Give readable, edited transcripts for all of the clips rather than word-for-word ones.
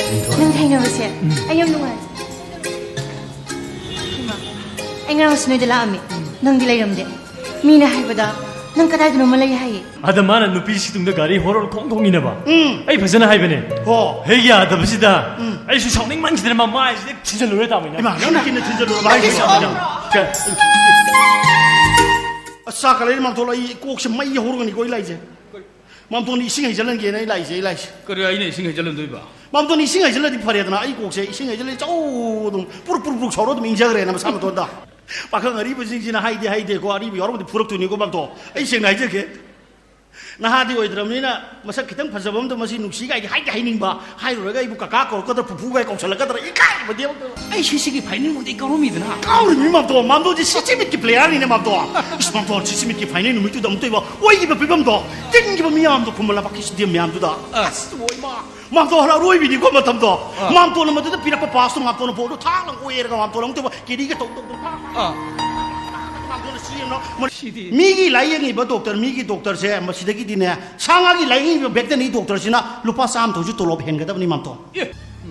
Nang hang na siya. Ayaw nungan. Ay nga mas nudala ami. Nang dilay ramde. Mina hay bada. Nang katay doon malay hay. Ada mana nupi situng da gari horror kong ina ba. Ay fazana hay bane. Ho. Hey ya da basida. Ay su shauning man kidana ma mai 진짜 놀랬다 미나. 이마 나 kinna 진짜 놀라 많이 했어. 아싸 갈래 맘돌아 이 꼭시 마이 호르거니 거기 라이제. 맘돈 이싱이 절는 게 아니라 이제 그래 아이네 신경 절는 도이봐 맘돈 이싱이 절는 파리하더나 이 꼭시 이싱이 절는 쪼동 뿌르뿌르 서로도 민작을 해 나면 사면 돈다. 박흥 어리부 징지나 하이데 고 어리부 여러분들 부럽더니고 맘도 이싱 나이제 게 나하디 오이드럼니나 마사 기탕 파서범도 마시 눅시가 이게 하이닝바 하이로가 이부 까까 거들 부부가 꽁설라가더라 이까이 뭐 되어 아이 시식이 파이는 건데 까로미드나 까우르니 맘도 맘도지 시치미키 플레이하니네 맘도 맘도 시치미키 파이는 놈이 또 너무 또 오이기바 빌범도 띵기바 미암도 kumala bakis dia miamduda oima 맘도 하나 로이비니 고 마탐도 맘도는 뭐도 비라파 파스 맘도는 보도 탕랑 오이르가 맘도는 또 기리가 똑똑똑 미기 라이앵이 뭐 독터 미기 독터세 뭐 시대기 디네 상하기 라이앵이 뭐 백대니 독터시나 루파 삼 도주 돌로 hen가다니 맘도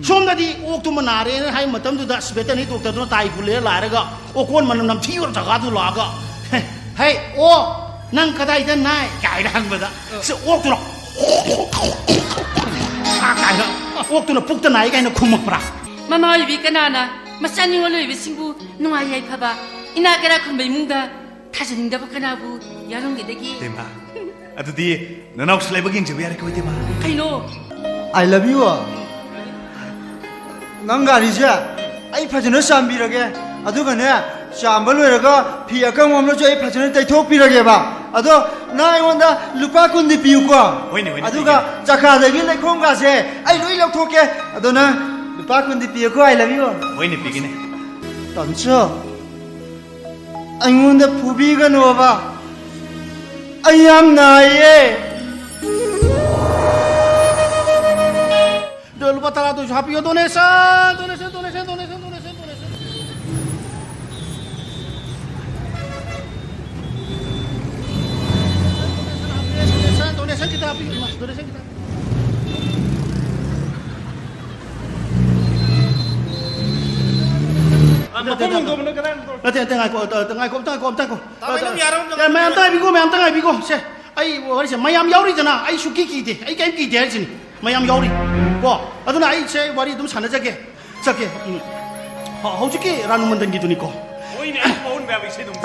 somdadi oktuma nare hai matamduda sbetani doctor tai pule laraga okon manam nam thior jagadu laga hai o nang kadai dan nai kai rang bada se oktuna kai ra oktuna pukta nai kai na khumapra mama ibi kanana masani ngolo ibi singbu nungai yai phaba inagara khumbai mungda 타주닝다 bakanabu yaronge degi tema adudi nanauk slai baging je yare ko tema kaino I love you nang gari ja ai phajana sambirage adugane sambal loiraga phi akam amlo jo ai phajana taithok pirage ba ado na aionda lupa kundi piu ko aduga chakha dagi lekhom ga se ai loi lokthoke adona lupa kundi piu ko I love you hoine pigine tancho anh muốn phubi cái nô ba anh em này do lupa tala tu happy donation kita happy donation kita tengah ko mayam tengah bigo se ai wari se mayam yauri jana ai suki ki de ai kai ki de jini mayam yauri ko aduna ai se wari dum sana jage haujuki ranu mandan gitu niko hoine ai phone ba bi se dum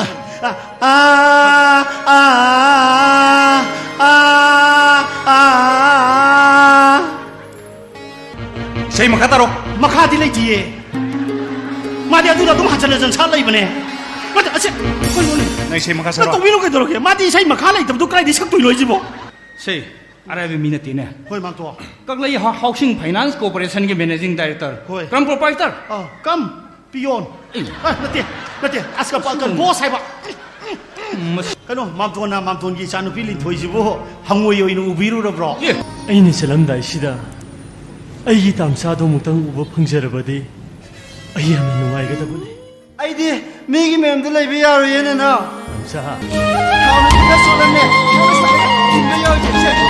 sei makataro makati lai die 마디 아두라 좀 하잖아 살라 이번에 맞아 아세 거기는 nai sei makasaro 또 위로 그러게 마디 사이 막하라 있다도 그라이 색도 이러지 뭐 sei arabi minatine 거기 막도 kaglai housing finance corporation ke managing director Hoi. kam proprietor 깜 비온 나때 아스가 빠건 보스 해봐 그노 맘돈기 자누 필린 토이지고 항모여 있는 우비루로 브로 아이니 살람다 시다 아이기 담사도 묵당 우버 펑저러버디 아이야는 누아이가다보네 아이디 미기 맴들 레비 야로 얘는 나 감사 다음에 이거 쏠았네 이거 쏠았네 이거 여기